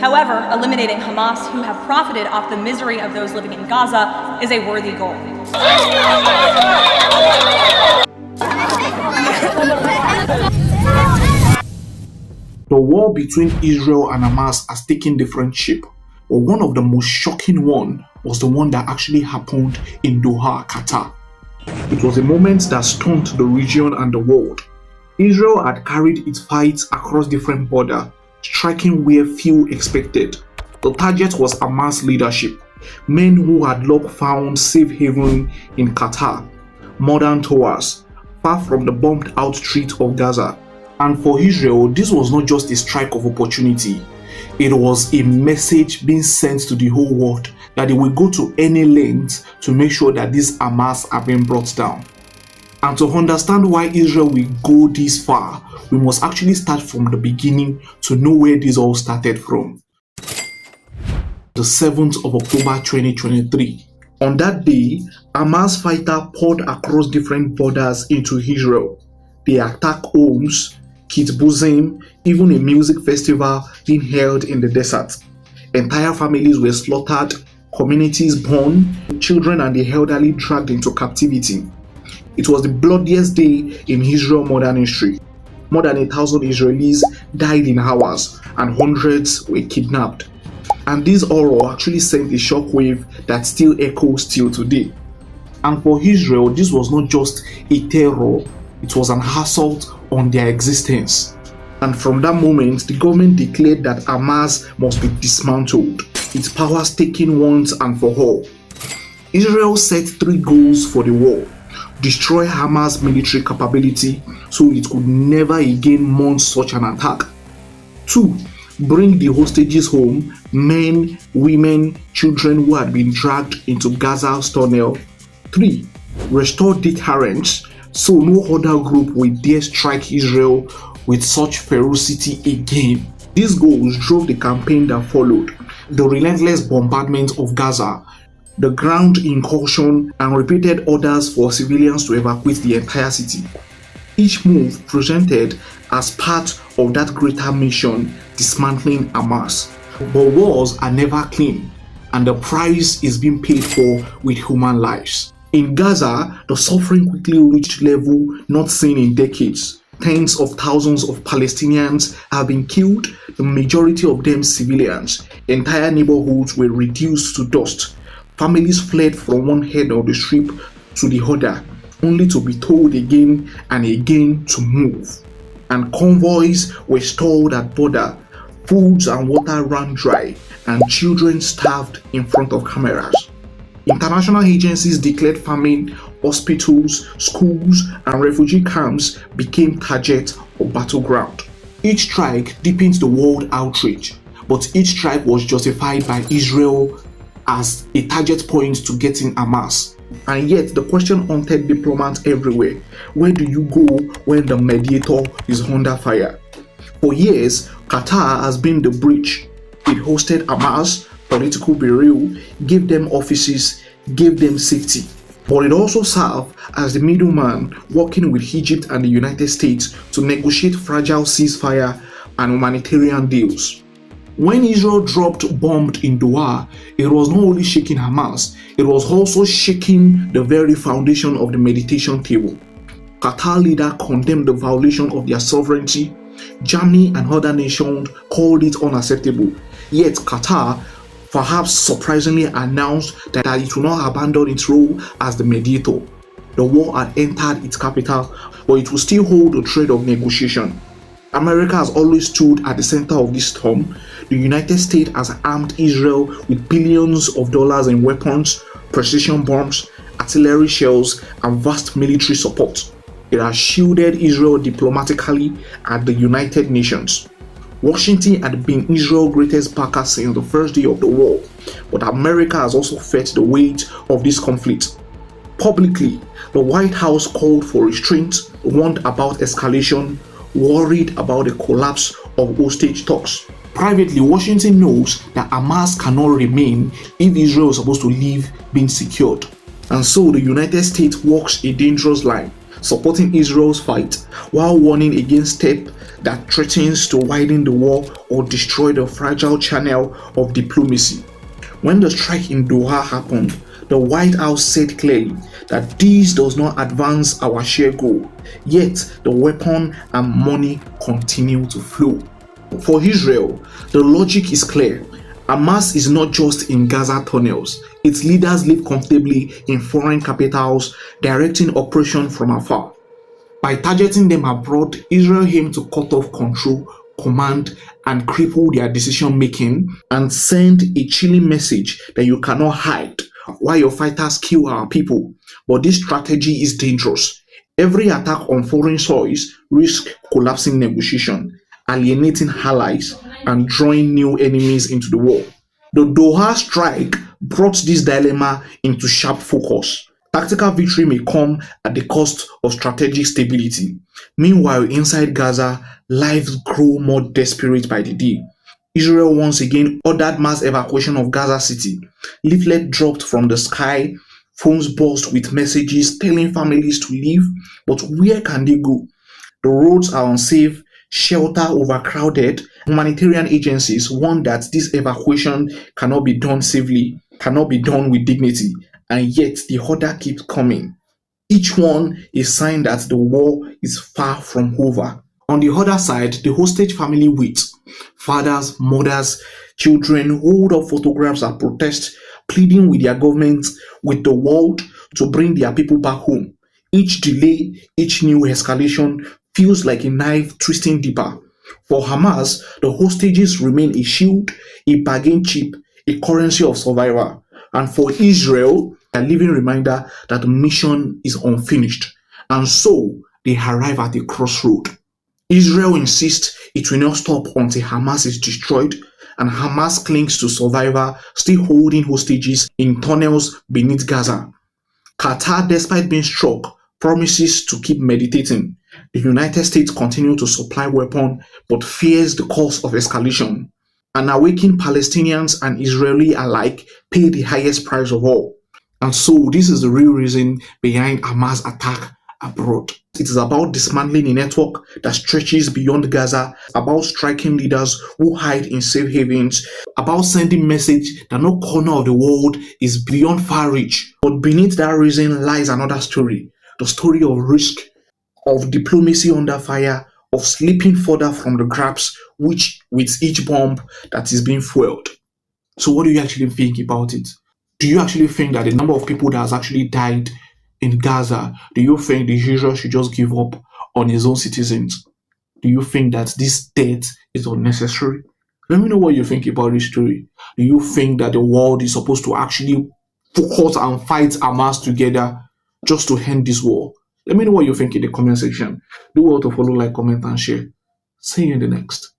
However, eliminating Hamas, who have profited off the misery of those living in Gaza, is a worthy goal. The war between Israel and Hamas has taken different shape, but one of the most shocking one was the one that actually happened in Doha, Qatar. It was a moment that stunned the region and the world. Israel had carried its fights across different borders, striking where few expected. The target was Hamas leadership, men who had long found safe haven in Qatar, modern towers, far from the bombed out streets of Gaza. And for Israel, this was not just a strike of opportunity. It was a message being sent to the whole world that they will go to any length to make sure that these Hamas are being brought down. And to understand why Israel will go this far, we must actually start from the beginning to know where this all started from. The 7th of October 2023. On that day, Hamas fighters poured across different borders into Israel. They attacked homes, kibbutzim, even a music festival being held in the desert. Entire families were slaughtered, communities burned, children and the elderly dragged into captivity. It was the bloodiest day in Israel modern history. More than 1,000 Israelis died in hours and hundreds were kidnapped. And this horror actually sent a shockwave that still echoes till today. And for Israel, this was not just a terror, it was an assault on their existence. And from that moment, the government declared that Hamas must be dismantled, its powers taken once and for all. Israel set 3 goals for the war: destroy Hamas' military capability so it could never again mount such an attack. 2. Bring the hostages home, men, women, children who had been dragged into Gaza's tunnel. 3. Restore deterrence so no other group will dare strike Israel with such ferocity again. These goals drove the campaign that followed: the relentless bombardment of Gaza, the ground incursion, and repeated orders for civilians to evacuate the entire city. Each move presented as part of that greater mission, dismantling Hamas. But wars are never clean, and the price is being paid for with human lives. In Gaza, the suffering quickly reached level not seen in decades. Tens of thousands of Palestinians have been killed, the majority of them civilians. Entire neighborhoods were reduced to dust. Families fled from one end of the strip to the other, only to be told again and again to move. And convoys were stalled at border, foods and water ran dry, and children starved in front of cameras. International agencies declared famine, hospitals, schools, and refugee camps became targets of battleground. Each strike deepened the world outrage, but each strike was justified by Israel as a target point to get in Hamas. And yet the question haunted diplomats everywhere: where do you go when the mediator is under fire? For years, Qatar has been the bridge. It hosted Hamas, political bureau, gave them offices, gave them safety. But it also served as the middleman, working with Egypt and the United States to negotiate fragile ceasefire and humanitarian deals. When Israel dropped bombs in Doha, it was not only shaking Hamas, it was also shaking the very foundation of the mediation table. Qatar leader condemned the violation of their sovereignty. Germany and other nations called it unacceptable. Yet Qatar, perhaps surprisingly, announced that it will not abandon its role as the mediator. The war had entered its capital, but it will still hold the thread of negotiation. America has always stood at the center of this storm. The United States has armed Israel with billions of dollars in weapons, precision bombs, artillery shells, and vast military support. It has shielded Israel diplomatically at the United Nations. Washington had been Israel's greatest backer since the first day of the war, but America has also felt the weight of this conflict. Publicly, the White House called for restraint, warned about escalation, worried about the collapse of hostage talks. Privately, Washington knows that Hamas cannot remain if Israel is supposed to live being secured. And so the United States walks a dangerous line, supporting Israel's fight, while warning against steps that threatens to widen the war or destroy the fragile channel of diplomacy. When the strike in Doha happened, the White House said clearly that this does not advance our shared goal, yet the weapon and money continue to flow. For Israel, the logic is clear. Hamas is not just in Gaza tunnels. Its leaders live comfortably in foreign capitals, directing operations from afar. By targeting them abroad, Israel aims to cut off control, command, and cripple their decision-making and send a chilling message that you cannot hide while your fighters kill our people. But this strategy is dangerous. Every attack on foreign soils risks collapsing negotiation, alienating allies, and drawing new enemies into the war. The Doha strike brought this dilemma into sharp focus. Tactical victory may come at the cost of strategic stability. Meanwhile, inside Gaza, lives grow more desperate by the day. Israel once again ordered mass evacuation of Gaza City. Leaflets dropped from the sky, phones buzzed with messages telling families to leave, but where can they go? The roads are unsafe, shelter overcrowded. Humanitarian agencies warn that this evacuation cannot be done safely, cannot be done with dignity, and yet the order keeps coming. Each one is a sign that the war is far from over. On the other side, the hostage family waits. Fathers, mothers, children hold up photographs at protest, pleading with their governments, with the world, to bring their people back home. Each delay, each new escalation feels like a knife twisting deeper. For Hamas, the hostages remain a shield, a bargain chip, a currency of survival. And for Israel, a living reminder that the mission is unfinished. And so, they arrive at a crossroad. Israel insists it will not stop until Hamas is destroyed, and Hamas clings to survival, still holding hostages in tunnels beneath Gaza. Qatar, despite being struck, promises to keep meditating. The United States continue to supply weapons but fears the cost of escalation. And awakened Palestinians and Israeli alike pay the highest price of all. And so this is the real reason behind Hamas' attack abroad. It is about dismantling a network that stretches beyond Gaza, about striking leaders who hide in safe havens, about sending message that no corner of the world is beyond far reach. But beneath that reason lies another story, the story of risk, of diplomacy under fire, of slipping further from the grasp which with each bomb that is being fueled. So what do you actually think about it? Do you actually think that the number of people that has actually died in Gaza, do you think the Israel should just give up on his own citizens? Do you think that this death is unnecessary? Let me know what you think about this story. Do you think that the world is supposed to actually focus and fight Hamas together just to end this war? Let me know what you think in the comment section. Do well to follow, like, comment, and share. See you in the next.